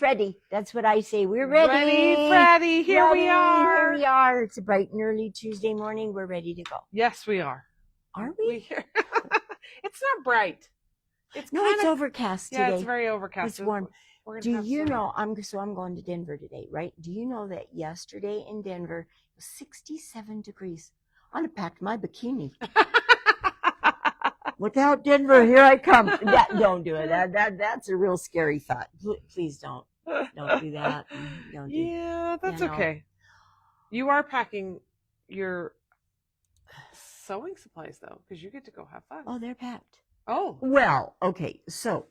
Ready. That's what I say. We're ready. Ready, Freddie. Here we are. Here we are. It's a bright and early Tuesday morning. We're ready to go. Yes, we are. Are we? It's not bright. It's overcast today. Yeah, it's very overcast. It's warm. Do you know, I'm going to Denver today, right? Do you know that yesterday in Denver, it was 67 degrees? I'd have packed my bikini. Without Denver, here I come. Don't do it. That's a real scary thought. Please don't. Don't do that. Yeah, that's okay. You are packing your sewing supplies, though, because you get to go have fun. Oh, they're packed. Oh. Well, okay. So,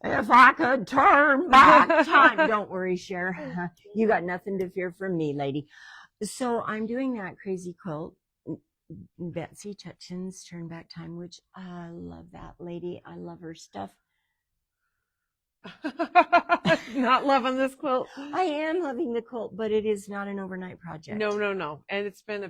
if I could turn back time. Don't worry, Cher. You got nothing to fear from me, lady. So, I'm doing that crazy quilt. Betsy Tutchin's Turn Back Time, which I love that lady. I love her stuff. Not loving this quilt. I am loving the quilt, but it is not an overnight project. No. And it's been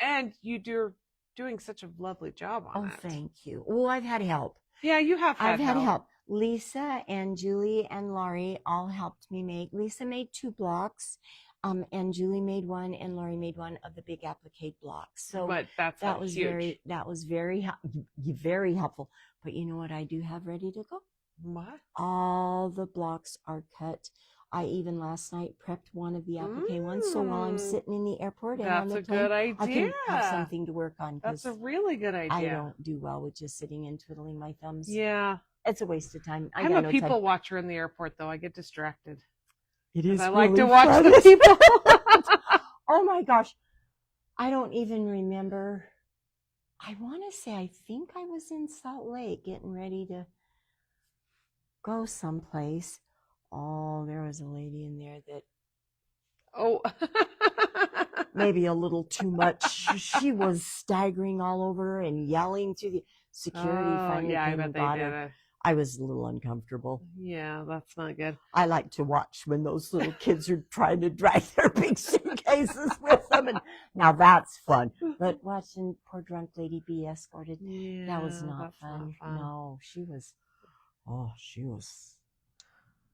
and you're doing such a lovely job on it. Oh, thank you. Well, I've had help. Yeah, you have had help. Lisa and Julie and Laurie all helped me make. Lisa made 2 blocks. And Julie made 1 and Laurie made 1 of the big applique blocks. So but that was huge. That was very helpful. But you know what I do have ready to go? What? All the blocks are cut. I even last night prepped one of the applique ones. So while I'm sitting in the airport and on the plane, good idea. I can have something to work on. That's a really good idea. I don't do well with just sitting and twiddling my thumbs. Yeah. It's a waste of time. I'm a people watcher in the airport, though. I get distracted. It is. I like to watch the people. Oh my gosh. I don't even remember. I want to say, I think I was in Salt Lake getting ready to go someplace. Oh, there was a lady in there that. Oh. Maybe a little too much. She was staggering all over and yelling to the security. Finally yeah, I bet they did it. I was a little uncomfortable. Yeah, that's not good. I like to watch when those little kids are trying to drag their big suitcases with them. And now that's fun. But watching poor drunk lady be escorted, that was not fun. No, she was.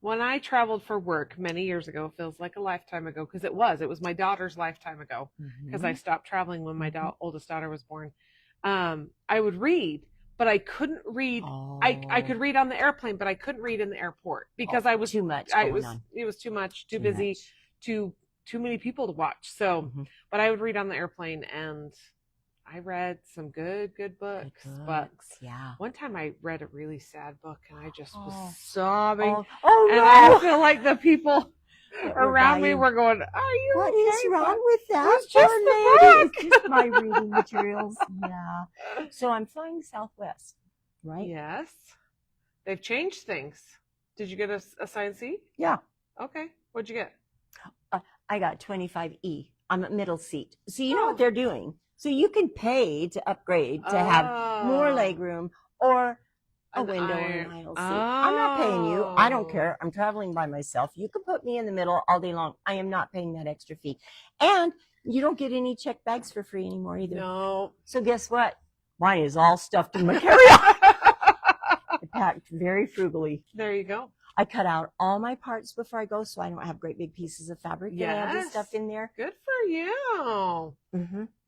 When I traveled for work many years ago, feels like a lifetime ago, because it was my daughter's lifetime ago, because I stopped traveling when my oldest daughter was born. I would read. But I couldn't read. I could read on the airplane, but I couldn't read in the airport because I was too much. It was too much, too busy, too many people to watch. So, but I would read on the airplane, and I read some good books. But one time I read a really sad book, and I just was sobbing. And I feel like the people around me were going, "Are you What okay? is wrong with that? It's just the book. It's just my reading materials." Yeah. So I'm flying Southwest, right? Yes. They've changed things. Did you get a assigned seat? Yeah. Okay. What'd you get? I got 25E. I'm a middle seat. So you know what they're doing. So you can pay to upgrade to have more leg room or a window or an aisle seat. I'm not paying you. I don't care. I'm traveling by myself. You can put me in the middle all day long. I am not paying that extra fee. And you don't get any checked bags for free anymore either. No. So guess what? Mine is all stuffed in my carry-on. I packed very frugally. There you go. I cut out all my parts before I go so I don't have great big pieces of fabric. Yes. I have the stuff in there. Good for you.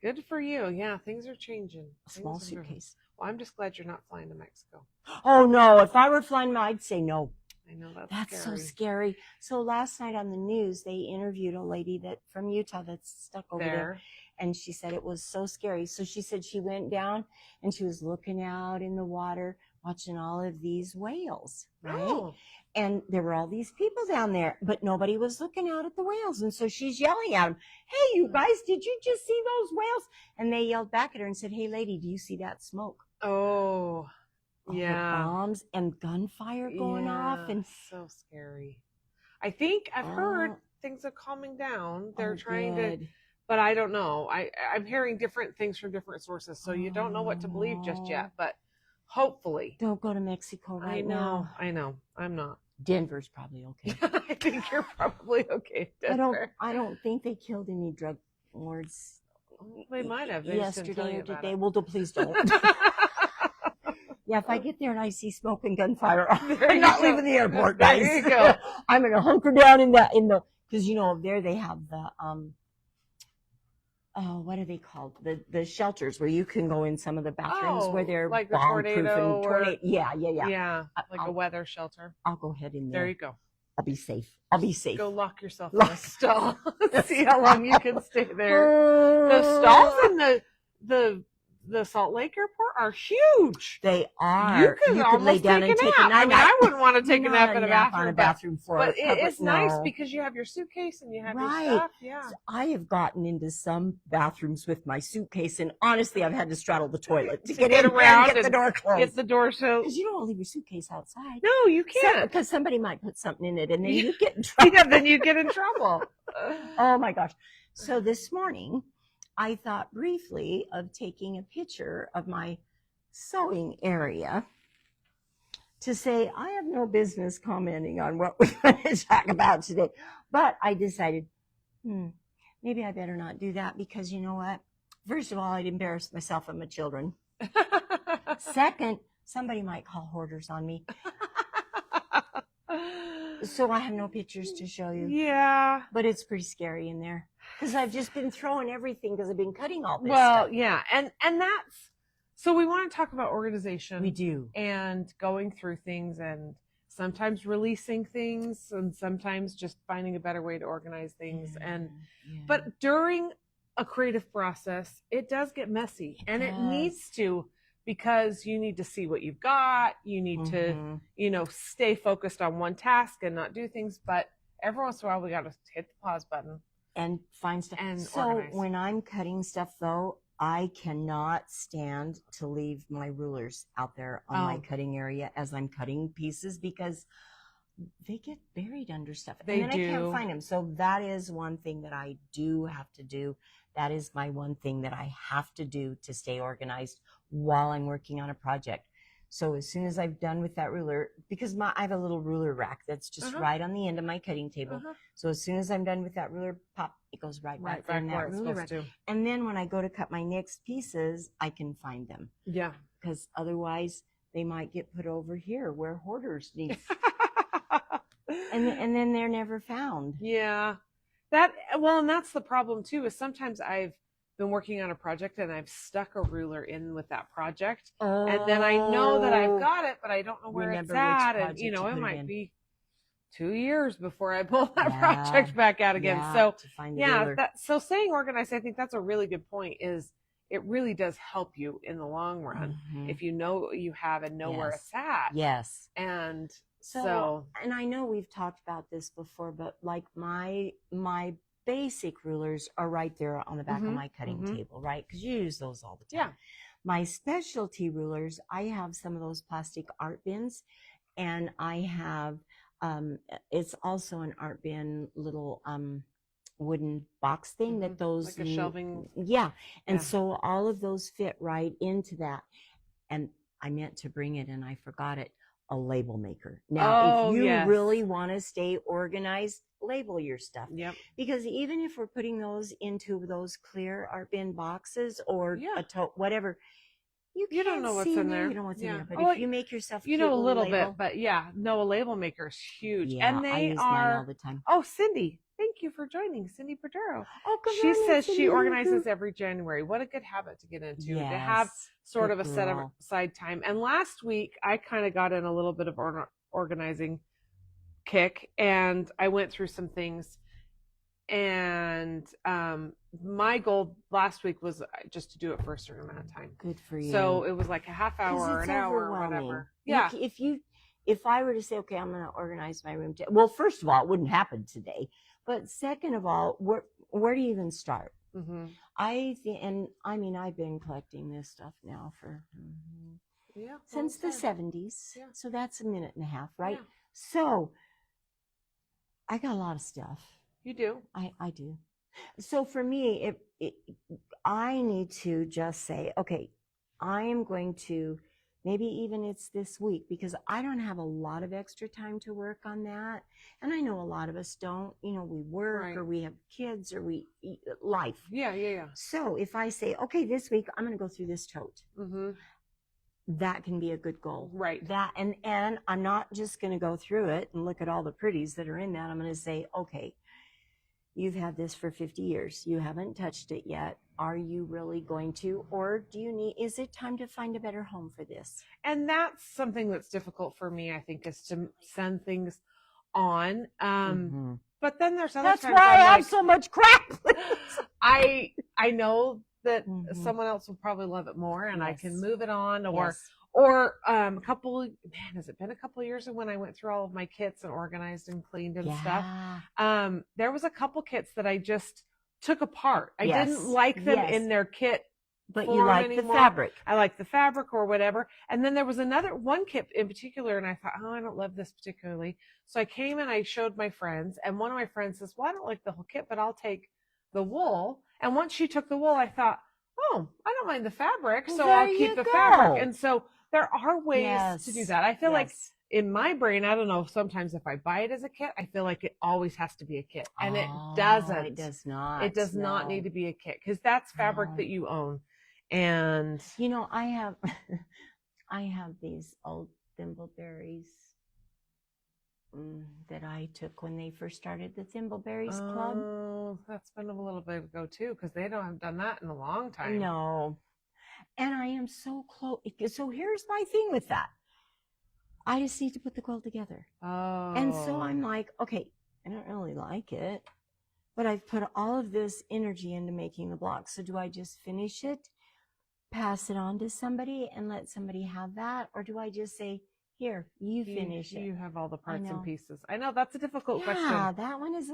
Good for you. Yeah, things are changing. A small suitcase. Well, I'm just glad you're not flying to Mexico. Oh, no. If I were flying, I'd say no. I know that's scary. So scary. So last night on the news, they interviewed a lady from Utah that's stuck over there. And she said it was so scary. So she said she went down and she was looking out in the water, watching all of these whales, right? Oh. And there were all these people down there, but nobody was looking out at the whales. And so she's yelling at them, "Hey, you guys, did you just see those whales?" And they yelled back at her and said, "Hey, lady, do you see that smoke?" Oh, yeah. The bombs and gunfire going off. And so scary. I think I've heard things are calming down. They're trying to, but I don't know. I'm hearing different things from different sources. So you don't know what to believe just yet, but hopefully. Don't go to Mexico right now. I know. I'm not. Denver's probably okay. I think you're probably okay. Denver. I don't think they killed any drug lords. They might have. Yesterday or today. Well, please don't. Yeah, if I get there and I see smoke and gunfire, I'm not leaving the airport, guys. There you go. I'm gonna hunker down in the because there they have the what are they called? The shelters where you can go in some of the bathrooms where they're like the bomb-proof tornado and Yeah, like I'll, a weather shelter. I'll go ahead in there. There you go. I'll be safe. I'll be safe. Go lock yourself in a stall. See how long you can stay there. The stalls in the Salt Lake airport are huge. They are. You can almost lay down and take a nap. I mean, I wouldn't want to take a nap in a bathroom. On a bathroom floor. But it's nice because you have your suitcase and you have your stuff. Yeah. So I have gotten into some bathrooms with my suitcase, and honestly, I've had to straddle the toilet to get around and get the door closed. Get the door shut. Because you don't want to leave your suitcase outside. No, you can't. Because somebody might put something in it, and then you get in trouble. Yeah, then you get in trouble. Oh my gosh. So this morning, I thought briefly of taking a picture of my sewing area to say I have no business commenting on what we're going to talk about today. But I decided, maybe I better not do that because you know what? First of all, I'd embarrass myself and my children. Second, somebody might call hoarders on me. So I have no pictures to show you. Yeah. But it's pretty scary in there. Because I've just been throwing everything because I've been cutting all this stuff. Well, yeah. And that's, so we want to talk about organization. We do. And going through things and sometimes releasing things and sometimes just finding a better way to organize things. But during a creative process, it does get messy and it needs to, because you need to see what you've got. You need to, stay focused on one task and not do things. But every once in a while, we got to hit the pause button. And find stuff. And so organize. When I'm cutting stuff, though, I cannot stand to leave my rulers out there on my cutting area as I'm cutting pieces because they get buried under stuff. They and then do. I can't find them. So that is one thing that I do have to do. That is my one thing that I have to do to stay organized while I'm working on a project. So as soon as I've done with that ruler, because I have a little ruler rack that's just right on the end of my cutting table. So as soon as I'm done with that ruler, pop, it goes right back in that ruler rack. And then when I go to cut my next pieces, I can find them. Yeah. Because otherwise they might get put over here where hoarders need. and then they're never found. Yeah. And that's the problem too, is sometimes I've been working on a project and I've stuck a ruler in with that project. And then I know that I've got it, but I don't know where it's at. And it might be 2 years before I pull that project back out again. So so staying organized, I think that's a really good point, is it really does help you in the long run if you know what you have and know where it's at. Yes. And and I know we've talked about this before, but like my basic rulers are right there on the back of my cutting table, right? Because you use those all the time. Yeah. My specialty rulers, I have some of those plastic art bins, and I have, it's also an art bin little wooden box thing that those. Like a shelving. Yeah. And so all of those fit right into that. And I meant to bring it and I forgot it. A label maker. Now, if you really want to stay organized, label your stuff. Yep. Because even if we're putting those into those clear art bin boxes or a tote, whatever, you don't know what's in there. You don't know what's in there. But if you make yourself a little label, bit, but a label maker is huge. Yeah, and they I use mine all the time. Oh, Cindy. Thank you for joining, Cindy Perduro. Oh, good She morning, says Cindy. she organizes every January. What a good habit to get into, to have sort of a set aside time. And last week, I kind of got in a little bit of organizing kick, and I went through some things. And my goal last week was just to do it for a certain amount of time. Good for you. So it was like a half hour or an hour or whatever. Yeah. If I were to say, okay, I'm going to organize my room. Well, first of all, it wouldn't happen today. But second of all, where do you even start? I've been collecting this stuff now for since the 70s. Yeah. So that's a minute and a half, right? Yeah. So I got a lot of stuff. You do? I do. So for me, I need to just say, okay, I am going to, maybe even it's this week, because I don't have a lot of extra time to work on that. And I know a lot of us don't, we work or we have kids or life. Yeah. So if I say, okay, this week I'm going to go through this tote. that can be a good goal. Right. That, and I'm not just going to go through it and look at all the pretties that are in that. I'm going to say, okay, you've had this for 50 years. You haven't touched it yet. Are you really going to, or is it time to find a better home for this? And that's something that's difficult for me, I think, is to send things on. But then there's other times. That's why I have so much crap. I know that someone else will probably love it more, and I can move it on, or has it been a couple of years when I went through all of my kits and organized and cleaned and stuff? There was a couple kits that I just took apart. I didn't like them in their kit. But you like the fabric. I like the fabric or whatever. And then there was one kit in particular, and I thought, oh, I don't love this particularly. So I came and I showed my friends, and one of my friends says, well, I don't like the whole kit, but I'll take the wool. And once she took the wool, I thought, oh, I don't mind the fabric, so I'll keep the fabric. And so there are ways to do that. I feel like in my brain, I don't know, sometimes if I buy it as a kit, I feel like it always has to be a kit. And it doesn't. It does not. It does not need to be a kit, because that's fabric that you own. And I have these old thimbleberries that I took when they first started the Thimbleberries Club. Oh, that's been a little bit ago too, because they don't have done that in a long time. No. And I am so close. So here's my thing with that. I just need to put the quilt together. Oh. And so I'm like, okay, I don't really like it, but I've put all of this energy into making the block. So do I just finish it, pass it on to somebody, and let somebody have that? Or do I just say, here, you finish it? You have all the parts and pieces. I know that's a difficult question. Yeah, that one is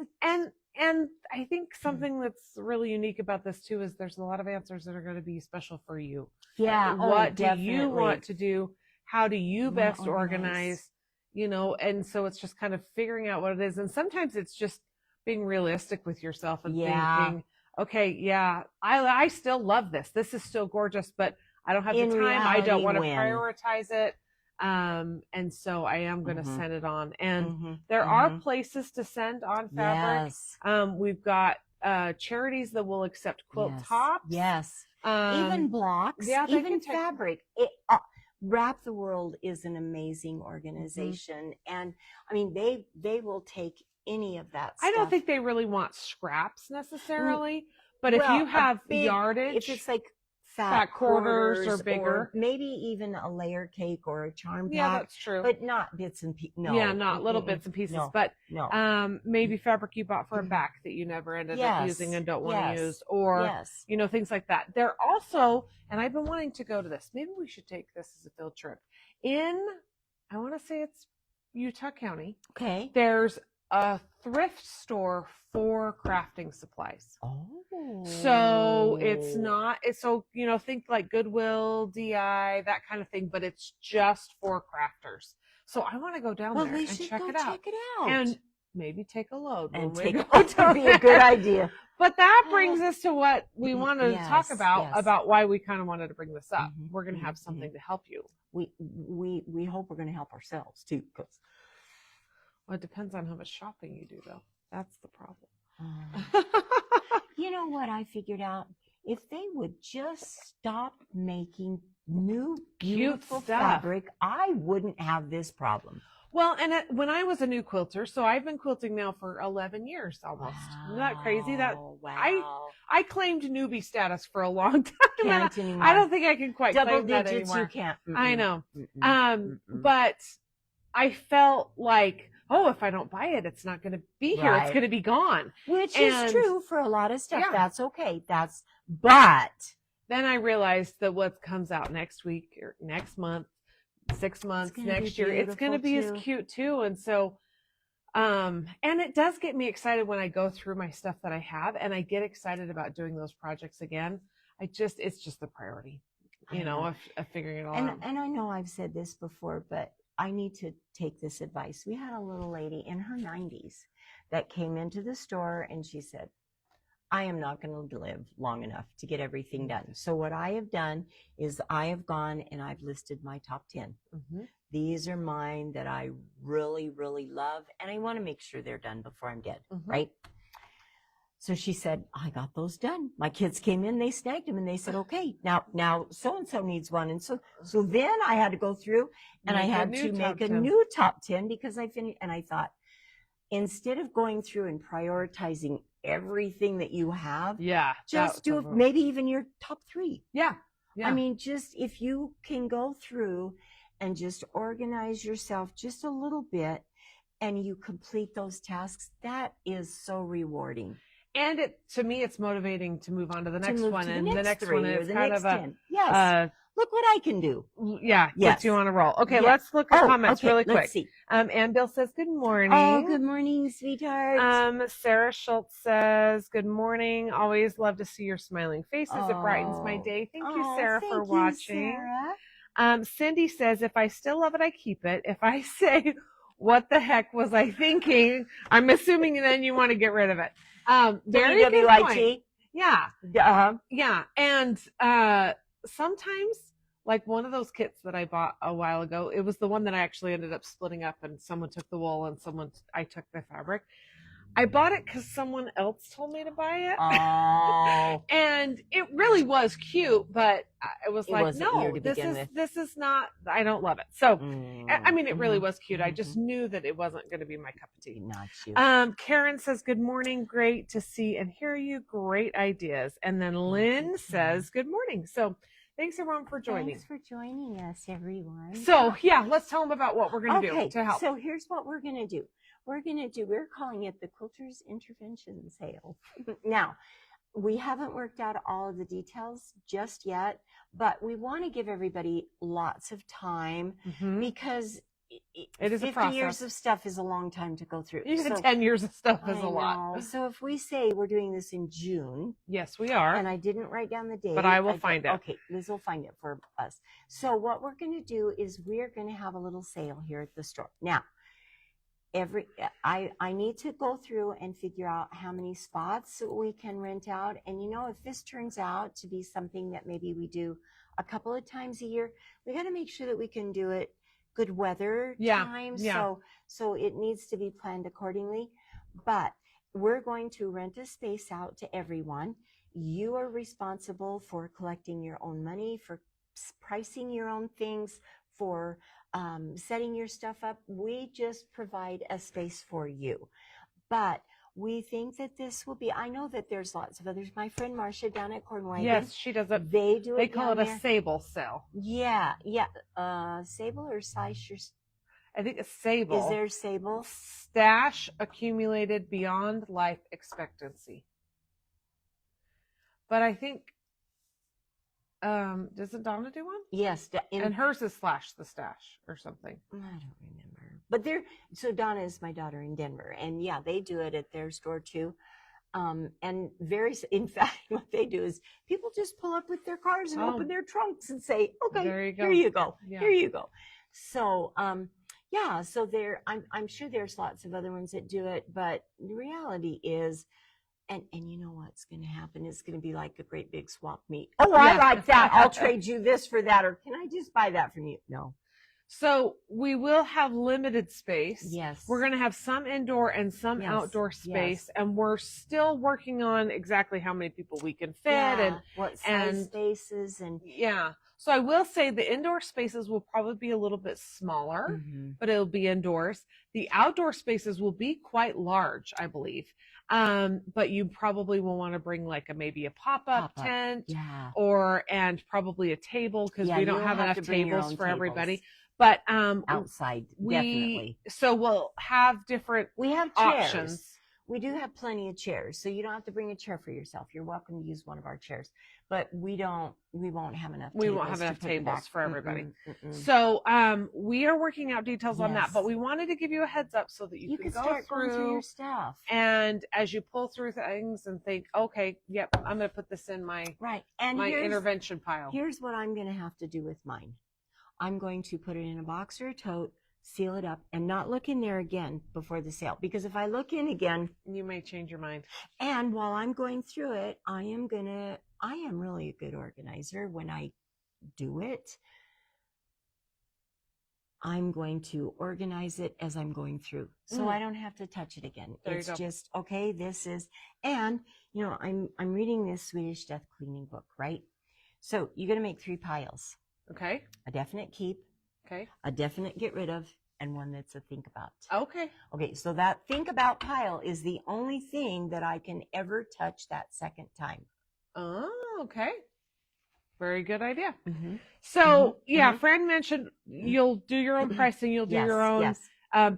and I think something that's really unique about this too is there's a lot of answers that are going to be special for you. Yeah. What do you want to do? How do you best organize? And so it's just kind of figuring out what it is. And sometimes it's just being realistic with yourself and thinking, okay, I still love this. This is still gorgeous, but I don't have the time. I don't want to prioritize it. And so I am going to send it on. And there are places to send on fabric. Yes. We've got charities that will accept quilt tops. Yes. Even blocks. Yeah, even fabric. Wrap the World is an amazing organization. And I mean, they will take any of that stuff. I don't think they really want scraps necessarily, but if you have yardage, if it's like fat quarters or bigger, or maybe even a layer cake or a charm pack. Yeah, that's true. But not bits and pieces. No. Yeah, not little bits and pieces, but maybe fabric you bought for a back that you never ended up using and don't want to use, or things like that. They're also, and I've been wanting to go to this. Maybe we should take this as a field trip. I want to say it's Utah County. Okay. There's a thrift store for crafting supplies. Oh. So think like Goodwill, DI, that kind of thing, but it's just for crafters. So I want to go down there and check it out. And maybe take a load. And take a load would be a good idea. But that brings us to what we want to talk about why we kind of wanted to bring this up. We're going to have something to help you. We hope we're going to help ourselves too, because it depends on how much shopping you do, though. That's the problem. You know what I figured out? If they would just stop making new beautiful fabric, I wouldn't have this problem. Well, and when I was a new quilter, so I've been quilting now for 11 years almost. Wow. Isn't that crazy? I claimed newbie status for a long time. Can't anymore. I don't think I can quite double claim that digits. anymore. You can't. I know. But I felt like, if I don't buy it, it's not going to be here. It's going to be gone. Which is true for a lot of stuff. Yeah. That's okay. But then I realized that what comes out next week or next month, 6 months, next year, it's going to be as cute too. And so, and it does get me excited when I go through my stuff that I have, and I get excited about doing those projects again. It's just the priority, of figuring it all out. And I know I've said this before, but I need to take this advice. We had a little lady in her 90s that came into the store, and she said, I am not going to live long enough to get everything done. So what I have done is I have gone and I've listed my top 10. These are mine that I really, really love, and I want to make sure they're done before I'm dead, right? So she said, I got those done. My kids came in, they snagged them, and they said, okay, now so-and-so needs one. And so then I had to go through and I had to make a new top 10 because I finished. And I thought, instead of going through and prioritizing everything that you have, just do maybe even your top 3. Yeah. I mean, just if you can go through and just organize yourself just a little bit and you complete those tasks, that is so rewarding. And to me, it's motivating to move on to the next one. And the next 3 one is the kind next of 10. Yes. Look what I can do. Yeah. Gets you on a roll. Okay. Let's look at comments really quick. Let's see. Ann Bill says, good morning. Oh, good morning, sweetheart. Sarah Schultz says, good morning. Always love to see your smiling faces. It brightens my day. Thank you, Sarah, for watching. Sarah. Cindy says, if I still love it, I keep it. If I say, what the heck was I thinking? I'm assuming then you want to get rid of it. Very good point. Yeah. Yeah. And sometimes, like one of those kits that I bought a while ago, it was the one that I actually ended up splitting up, and someone took the wool and I took the fabric. I bought it because someone else told me to buy it. Oh. And it really was cute, but it was like, no, this is not, I don't love it. So, I mean, it really was cute. I just knew that it wasn't going to be my cup of tea. Not you. Karen says, good morning. Great to see and hear you. Great ideas. And then Lynn says, good morning. So thanks everyone for joining. Thanks for joining us, everyone. So let's tell them about what we're going to do to help. So here's what we're going to do. We're calling it the Quilter's Intervention Sale. Now, we haven't worked out all of the details just yet, but we want to give everybody lots of time because it is 50 years of stuff is a long time to go through. Even 10 years of stuff is a lot. So if we say we're doing this in June. Yes, we are. And I didn't write down the date. But I will find it. Okay, Liz will find it for us. So what we're going to do is we're going to have a little sale here at the store. Now, I need to go through and figure out how many spots we can rent out. And if this turns out to be something that maybe we do a couple of times a year, we got to make sure that we can do it good weather time. So it needs to be planned accordingly. But we're going to rent a space out to everyone. You are responsible for collecting your own money, for pricing your own things, for setting your stuff up. We just provide a space for you. But we think that this will be, I know that there's lots of others. My friend Marcia down at Cornwagon. Yes, she does it. They do it. They call it a sable sale. Yeah. Sable or Sice? I think it's sable. Is there sable? Stash accumulated beyond life expectancy. But I think, doesn't Donna do one? Yes. And hers is /the stash or something. I don't remember. But so Donna is my daughter in Denver. And they do it at their store too. And in fact, what they do is people just pull up with their cars and open their trunks and say, okay, here you go. Yeah. Here you go. So, so I'm sure there's lots of other ones that do it, but the reality is, and you know what's going to happen? It's going to be like a great big swap meet. Oh, I like that. I'll trade you this for that. Or can I just buy that from you? No. So we will have limited space. Yes. We're going to have some indoor and some outdoor space. And we're still working on exactly how many people we can fit and what size spaces. And so I will say the indoor spaces will probably be a little bit smaller, but it'll be indoors. The outdoor spaces will be quite large, I believe. But you probably will want to bring maybe a pop-up tent and probably a table because we don't have enough tables for everybody. But outside, definitely. So we'll have different options. We do have plenty of chairs, so you don't have to bring a chair for yourself. You're welcome to use one of our chairs, but we won't have enough. We won't have enough tables for everybody. So we are working out details on that, but we wanted to give you a heads up so that you can start going through your stuff. And as you pull through things and think, okay, I'm going to put this in my intervention pile. Here's what I'm going to have to do with mine. I'm going to put it in a box or a tote, seal it up, and not look in there again before the sale. Because if I look in again, you may change your mind. And while I'm going through it, I am really a good organizer when I do it. I'm going to organize it as I'm going through. So I don't have to touch it again. It's just, okay, this is, and, you know, I'm reading this Swedish death cleaning book, right? So you're going to make 3 piles. Okay. A definite keep. Okay. A definite get rid of, and one that's a think about. Okay. Okay, so that think about pile is the only thing that I can ever touch that second time. Oh, okay. Very good idea. So, Fran mentioned you'll do your own pricing, you'll do your own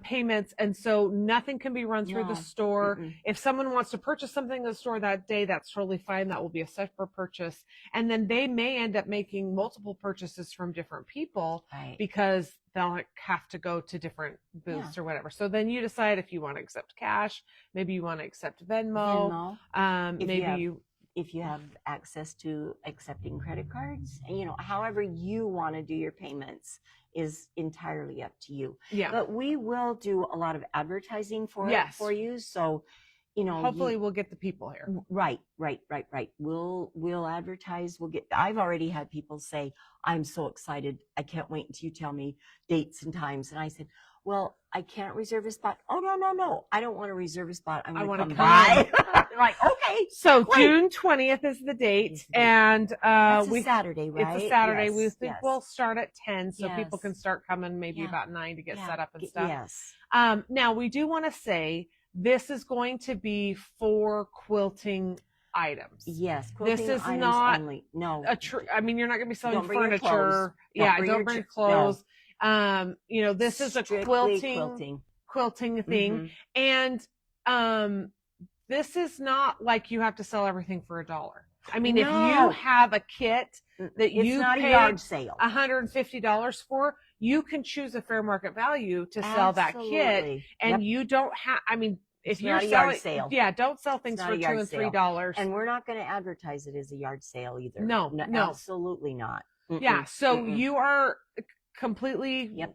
payments, and so nothing can be run through the store. If someone wants to purchase something in the store that day, that's totally fine. That will be a separate purchase. And then they may end up making multiple purchases from different people because they'll have to go to different booths or whatever. So then you decide if you want to accept cash, maybe you want to accept Venmo. If you have access to accepting credit cards, and, you know, however you want to do your payments is entirely up to you. Yeah. But we will do a lot of advertising for you. So, you know, hopefully we'll get the people here. Right. We'll advertise. I've already had people say, I'm so excited. I can't wait until you tell me dates and times. And I said, well, I can't reserve a spot. Oh, no. I don't want to reserve a spot. I want to come by. Like, okay. So great. June 20th is the date. And it's a Saturday, right? It's a Saturday. Yes, we think we'll start at 10 so people can start coming maybe about 9 to get set up and stuff. Yes. Now, we do want to say this is going to be for quilting items. Yes, this is not only. No. I mean, you're not going to be selling furniture. Don't bring clothes. No. You know, this is a quilting thing. And this is not like you have to sell everything for $1. I mean, if you have a kit that you paid $150 for, you can choose a fair market value to sell that kit, and you don't have. I mean, if you're selling, yard sale. Don't sell things for $2 and $3. And we're not going to advertise it as a yard sale either. No, absolutely not. Yeah, so you are completely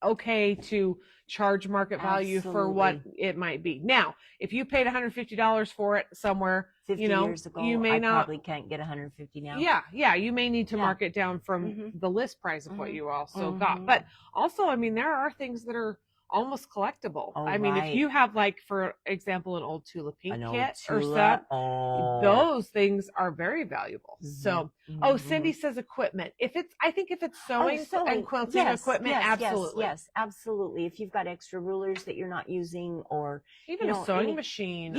okay to charge market value for what it might be. Now, if you paid $150 for it somewhere, 50 years ago, you may probably can't get $150 now. Yeah, you may need to mark it down from the list price of what you also got. But also, I mean, there are things that are almost collectible. I mean, if you have, like, for example, an old Tula Pink kit or stuff, those things are very valuable. So, Cindy says equipment. I think if it's sewing and quilting equipment, absolutely. Yes, absolutely. If you've got extra rulers that you're not using, or even a sewing machine,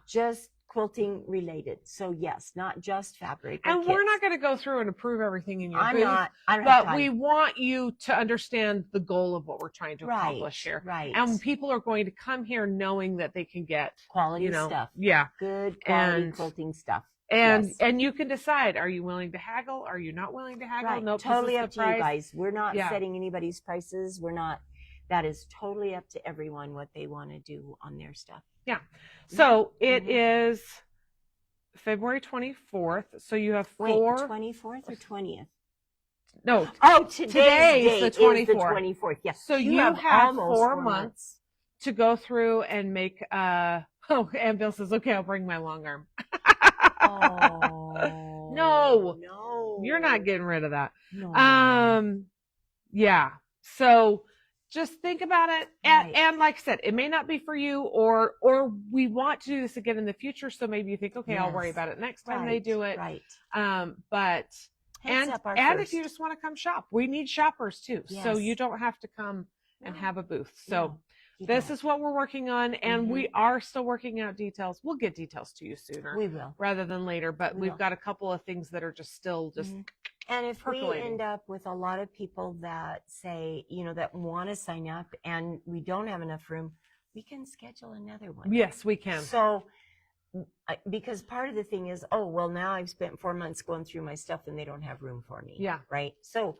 just quilting related. So yes, not just fabric. And we're not going to go through and approve everything in your booth. But we want you to understand the goal of what we're trying to accomplish here. Right. And people are going to come here knowing that they can get quality stuff. Yeah. Good quality quilting stuff. And you can decide, are you willing to haggle? Are you not willing to haggle? Right. Nope, totally up to you guys. We're not setting anybody's prices. We're not. That is totally up to everyone what they want to do on their stuff. Yeah. So it is February 24th. So you have 24th or 20th? No. Today is the 24th. Is the 24th. Yes. So you have 4 months to go through and make, and Bill says, okay, I'll bring my long arm. No. You're not getting rid of that. No. Yeah. So just think about it. And like I said, it may not be for you, or we want to do this again in the future. So maybe you think, okay, I'll worry about it next time they do it. Right. But if you just want to come shop, we need shoppers too. Yes. So you don't have to come and have a booth. So this is what we're working on, and we are still working out details. We'll get details to you sooner. We will. Rather than later, but we've got a couple of things that are just and if we end up with a lot of people that say, that want to sign up and we don't have enough room, we can schedule another one. Yes, we can. So, because part of the thing is, now I've spent 4 months going through my stuff and they don't have room for me. Yeah. Right. So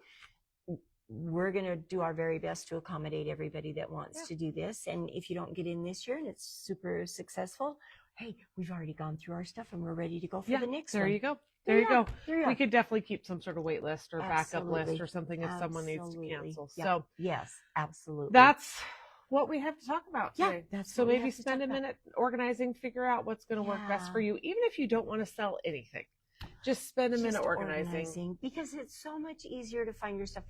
we're going to do our very best to accommodate everybody that wants to do this. And if you don't get in this year and it's super successful, hey, we've already gone through our stuff and we're ready to go for the next one. There you go. There you go. We could definitely keep some sort of wait list or backup list or something if someone needs to cancel. Yeah. So yes, absolutely. That's what we have to talk about today. So maybe spend a minute organizing, figure out what's going to work best for you, even if you don't want to sell anything. Just spend a minute organizing. because it's so much easier to find your stuff.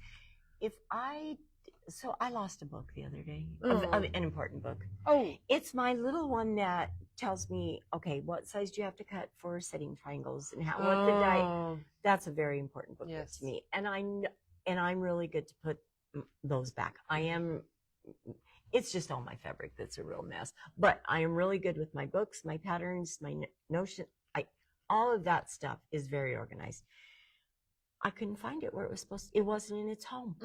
So I lost a book the other day, of an important book. Oh, it's my little one that tells me, okay, what size do you have to cut for setting triangles and what the diet. That's a very important book to me, and I'm really good to put those back. It's just all my fabric that's a real mess, but I am really good with my books, my patterns, my notion. All of that stuff is very organized. I couldn't find it where it was supposed to. It wasn't in its home.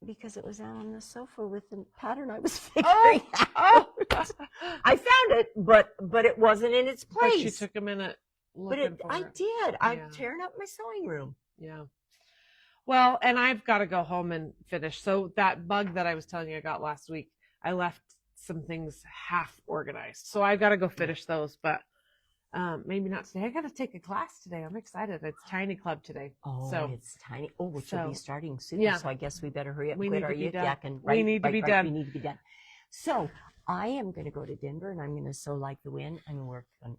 Because it was out on the sofa with the pattern I was figuring out. I found it, but it wasn't in its place. But you took a minute looking for it. I did. I'm tearing up my sewing room. Yeah. Well, and I've got to go home and finish. So that bug that I was telling you I got last week, I left some things half organized. So I've got to go finish those, but maybe not today. I got to take a class today. I'm excited. It's Tiny Club today. Oh, so, it's tiny. Oh, which will be starting soon. Yeah. So I guess we better hurry up. We quit our need to be yak done. and We need to be done. We need to be done. So I am going to go to Denver and I'm going to sew like the wind and work on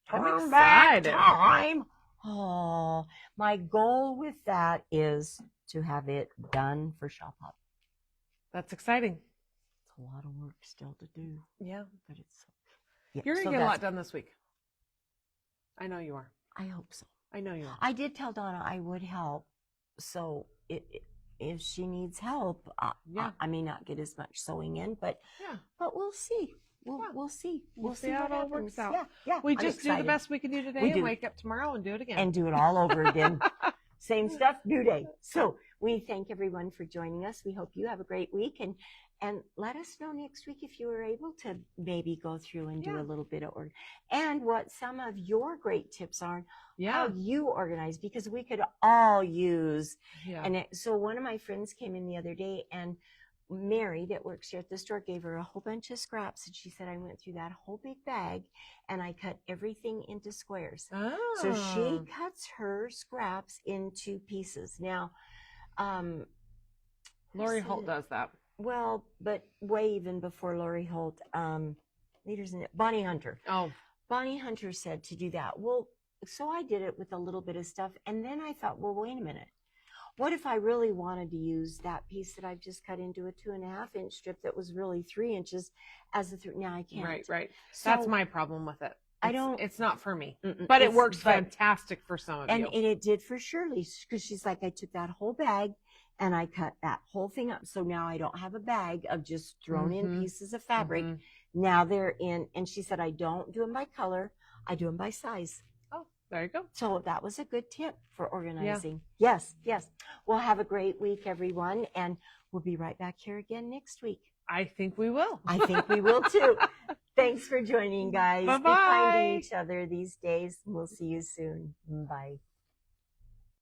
turn back time. Oh, my goal with that is to have it done for Shop Hop. That's exciting. It's a lot of work still to do. Yeah, but it's. Yeah, you're gonna get a lot done this week. I know you are. I hope so. I know you are. I did tell Donna I would help. So if she needs help, I may not get as much sewing in, but we'll see. We'll see. We'll see how it all works out. Yeah. We just do the best we can do today and wake up tomorrow and do it again. And do it all over again. Same stuff, new day. So we thank everyone for joining us. We hope you have a great week, and let us know next week if you were able to maybe go through and do a little bit of order, and what some of your great tips are, how you organize, because we could all use. And so one of my friends came in the other day, and Mary that works here at the store gave her a whole bunch of scraps, and she said, I went through that whole big bag and I cut everything into squares. So she cuts her scraps into pieces. Now, Lori Holt does that. Well, but way even before Lori Holt, leaders in it, Bonnie Hunter. Oh, Bonnie Hunter said to do that. Well, so I did it with a little bit of stuff, and then I thought, well, wait a minute. What if I really wanted to use that piece that I've just cut into a 2.5-inch strip that was really 3 inches as a now I can't. Right. So that's my problem with it. It's not for me, but it works fantastic for some of you. And it did for Shirley, because she's like, I took that whole bag and I cut that whole thing up. So now I don't have a bag of just thrown in pieces of fabric. Now they're in, and she said, I don't do them by color. I do them by size. There you go. So that was a good tip for organizing. Yeah. Yes. Well, have a great week, everyone. And we'll be right back here again next week. I think we will. I think we will too. Thanks for joining, guys. Bye-bye. Be kind to each other these days. We'll see you soon. Bye.